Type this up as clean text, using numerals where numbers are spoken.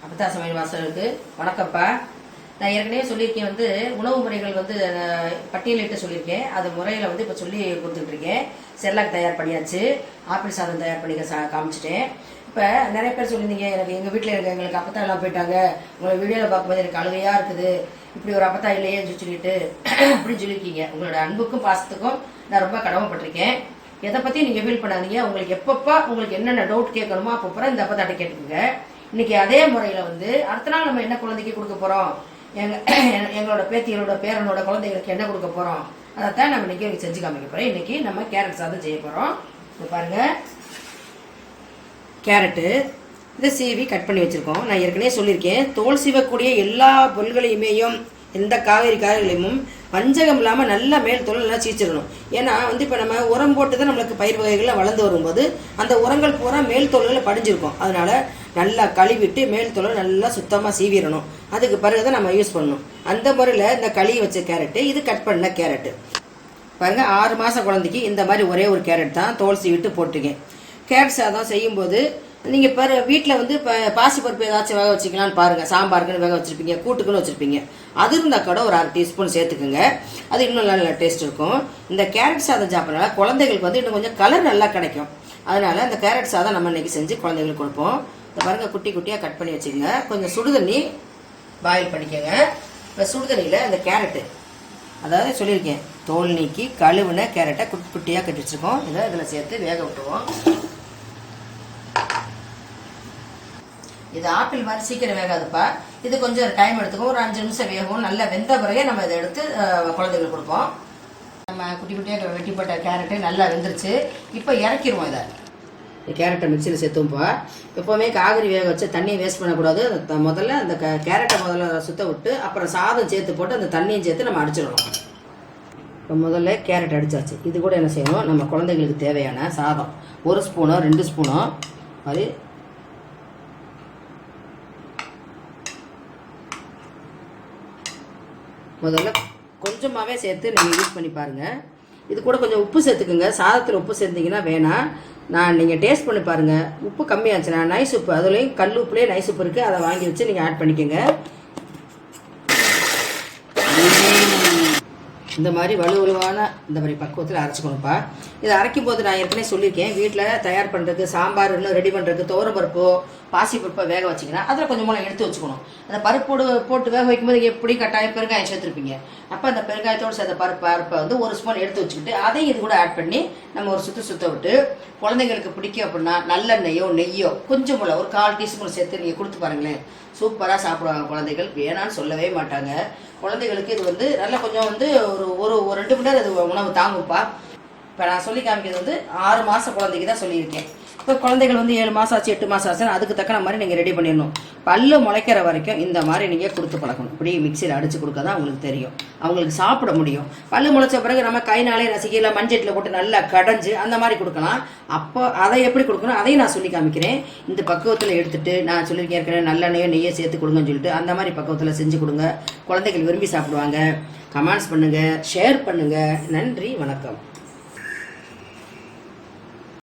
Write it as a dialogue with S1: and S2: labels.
S1: அப்பத்தா சமையல் வாசலுக்கு வணக்கம்ப்பா. நான் ஏற்கனவே சொல்லியிருக்கேன் உணவு முறைகள் பட்டியலிட்டு சொல்லியிருக்கேன். அது முறையில் இப்போ சொல்லி கொடுத்துட்ருக்கேன். செர்லாக் தயார் பண்ணியாச்சு, ஆப்பிள் சாதம் தயார் பண்ணி காமிச்சிட்டேன். இப்போ நிறைய பேர் சொல்லியிருந்தீங்க, எனக்கு எங்கள் வீட்டில் எங்களுக்கு அப்பத்தா எல்லாம் போயிட்டாங்க, உங்களை வீடியோவில் பார்க்கும்போது எனக்கு அழுகையாக இருக்குது, இப்படி ஒரு அப்பத்தா இல்லையே சொல்லிட்டு அப்படின்னு சொல்லியிருக்கீங்க. உங்களோட அன்புக்கும் பாசத்துக்கும் நான் ரொம்ப கடமைப்பட்டிருக்கேன். எதை பற்றியும் நீங்கள் ஃபீல் பண்ணாதீங்க. உங்களுக்கு எப்பப்போ உங்களுக்கு என்னென்ன டவுட் கேட்கணுமோ அப்போ இந்த அப்பத்தாட்ட கேட்டுக்கோங்க. இன்னைக்கு அதே முறையில் அடுத்த நாள் நம்ம என்ன குழந்தைக்கு கொடுக்க போகிறோம், எங்களோட பேத்திகளோட பேரனோட குழந்தைகளுக்கு என்ன கொடுக்க போகிறோம், அதைத்தான் நம்ம இன்னைக்கு செஞ்சு காமிக்க போகிறோம். இன்னைக்கு நம்ம கேரட் சாதம் செய்ய போகிறோம். இப்போ பாருங்க, கேரட்டு இதை சீவி கட் பண்ணி வச்சுருக்கோம். நான் ஏற்கனவே சொல்லியிருக்கேன், தோல் சீவக்கூடிய எல்லா பொருள்களையுமேயும் எந்த காய்கறிகளையும் வஞ்சகம் இல்லாமல் நல்லா மேல் தோல் நல்லா சீச்சிடணும். ஏன்னா இப்போ நம்ம உரம் போட்டு தான் நம்மளுக்கு பயிர் வகைகள்லாம் வளர்ந்து வரும்போது அந்த உரங்கள் பூரா மேல் தோல்களில் படிஞ்சிருக்கும். அதனால நல்லா கழுவிட்டு மேல் தோலை நல்லா சுத்தமாக சீவிடணும். அதுக்கு பிறகு தான் நம்ம யூஸ் பண்ணணும். அந்த முறையில் இந்த கழுவி வச்ச கேரட்டு, இது கட் பண்ண கேரட்டு பாருங்க. 6 மாதம் குழந்தைக்கு இந்த மாதிரி ஒரே ஒரு கேரட் தான் தோல் சீவிட்டு போட்டிருக்கேன். கேரட் சாதம் செய்யும்போது நீங்கள் இப்போ வீட்டில் இப்போ பாசிப்பருப்பு ஏதாச்சும் வேக வச்சிக்கலான்னு பாருங்கள். சாம்பாருக்குன்னு வேக வச்சுருப்பீங்க, கூட்டுக்குன்னு வச்சுருப்பீங்க. அது இருந்தால் கூட ஒரு 1/2 டீஸ்பூன் சேர்த்துக்குங்க. அது இன்னும் நல்ல டேஸ்ட் இருக்கும். இந்த கேரட் சாதம் சாப்பிட்றதுனால குழந்தைகளுக்கு இன்னும் கொஞ்சம் கலர் நல்லா கிடைக்கும். அதனால் இந்த கேரட் சாதம் நம்ம இன்றைக்கி செஞ்சு குழந்தைகளுக்கு கொடுப்போம். இந்த பாருங்கள், குட்டி குட்டியாக கட் பண்ணி வச்சுக்கோங்க. கொஞ்சம் சுடுதண்ணி பாயில் பண்ணிக்கோங்க. இப்போ சுடுதண்ணியில் இந்த கேரட்டு, அதாவது சொல்லியிருக்கேன், தோல் நீக்கி கழுவுன கேரட்டை குட்டி குட்டியாக கட்டி வச்சுருக்கோம். இதில் சேர்த்து வேக விட்டுருவோம். இது ஆப்பிள் மாதிரி சீக்கிரம் வேகாதுப்பா. இது கொஞ்சம் டைம் எடுத்துக்கும், ஒரு 5 நிமிஷம் வேகும். நல்லா வெந்த பிறகு நம்ம இதை எடுத்து குழந்தைங்களுக்கு கொடுப்போம். நம்ம குட்டி குட்டியாக வெட்டி போட்ட கேரட்டு நல்லா வெந்துருச்சு. இப்போ இறக்கிடுவோம். இதை கேரட்டை மிக்சியில் சேர்த்துப்பா. எப்போவுமே காய்கறி வேக வச்சு தண்ணியை வேஸ்ட் பண்ணக்கூடாது. முதல்ல அந்த கேரட்டை முதல்ல சுத்த விட்டு அப்புறம் சாதம் சேர்த்து போட்டு அந்த தண்ணியும் சேர்த்து நம்ம அடிச்சிடணும். இப்போ முதல்ல கேரட் அடித்தாச்சு. இது கூட என்ன செய்யணும், நம்ம குழந்தைங்களுக்கு தேவையான சாதம் 1 ஸ்பூனோ 2 ஸ்பூனோ மாதிரி முதல்ல கொஞ்சமாகவே சேர்த்து நீங்கள் யூஸ் பண்ணி பாருங்கள். இது கூட கொஞ்சம் உப்பு சேர்த்துக்குங்க. சாதத்தில் உப்பு சேர்த்திங்கன்னா வேணாம். நீங்கள் டேஸ்ட் பண்ணி பாருங்கள். உப்பு கம்மியாச்சுன்னா நைஸ் உப்பு, அதுலேயும் கல் உப்புலேயே நைஸ் உப்பு இருக்குது, அதை வாங்கி வச்சு நீங்கள் ஆட் பண்ணிக்கோங்க. இந்த மாதிரி வலுவலுவான இந்த மாதிரி பக்குவத்தில் அரைச்சிக்கணும்ப்பா. இதை அரைக்கும் போது நான் ஏற்கனவே சொல்லியிருக்கேன், வீட்டில் தயார் பண்ணுறதுக்கு சாம்பார் இன்னும் ரெடி பண்ணுறதுக்கு துவரம்பருப்போ பாசிப்பருப்போ வேக வச்சிங்கன்னா அதில் கொஞ்சம் மூலம் எடுத்து வச்சுக்கணும். அந்த பருப்போடு போட்டு வேக வைக்கும்போது எப்படி கட்டாயம் பெருங்காயம் சேர்த்துருப்பீங்க. அப்போ அந்த பெருங்காயத்தோடு சேர்த்த பருப்பை 1 ஸ்பூன் எடுத்து வச்சுக்கிட்டு அதையும் இது கூட ஆட் பண்ணி நம்ம ஒரு சுத்த விட்டு குழந்தைங்களுக்கு பிடிக்கும் அப்படின்னா நல்லெண்ணெயோ நெய்யோ கொஞ்சம் போல ஒரு 1/4 டீஸ்பூன் சேர்த்து நீங்கள் கொடுத்து பாருங்களேன். சூப்பராக சாப்பிடுவாங்க குழந்தைகள், வேணான்னு சொல்லவே மாட்டாங்க. குழந்தைகளுக்கு இது நல்லா கொஞ்சம் ஒரு 2 மணி நேரம் அது உணவு தாங்குப்பா. இப்போ நான் சொல்லி காமிக்கிறது 6 மாதம் குழந்தைக்கு தான் சொல்லியிருக்கேன். இப்போ குழந்தைகள் 7 மாதம் ஆச்சு 8 மாதம் ஆச்சுன்னா அதுக்கு தக்கன மாதிரி நீங்கள் ரெடி பண்ணிடணும். பல்லு முளைக்கிற வரைக்கும் இந்த மாதிரி நீங்கள் கொடுத்து பழக்கணும். இப்படி மிக்சியில் அடித்து கொடுக்க தான் அவங்களுக்கு தெரியும், அவங்களுக்கு சாப்பிட முடியும். பல்லு முளைச்ச பிறகு நம்ம கைனாலே நசுக்கியில் மஞ்சட்டில் போட்டு நல்லா கடைஞ்சி அந்த மாதிரி கொடுக்கலாம். அப்போ அதை எப்படி கொடுக்கணும் அதையும் நான் சொல்லி காமிக்கிறேன். இந்த பக்குவத்தில் எடுத்துகிட்டு நான் சொல்லியிருக்கேன் ஏற்கனவே நல்லெண்ணெயோ நெய்யை சேர்த்து கொடுங்கன்னு சொல்லிட்டு அந்த மாதிரி பக்குவத்தில் செஞ்சு கொடுங்க. குழந்தைகள் விரும்பி சாப்பிடுவாங்க. கமெண்ட்ஸ் பண்ணுங்கள், ஷேர் பண்ணுங்கள். நன்றி, வணக்கம்.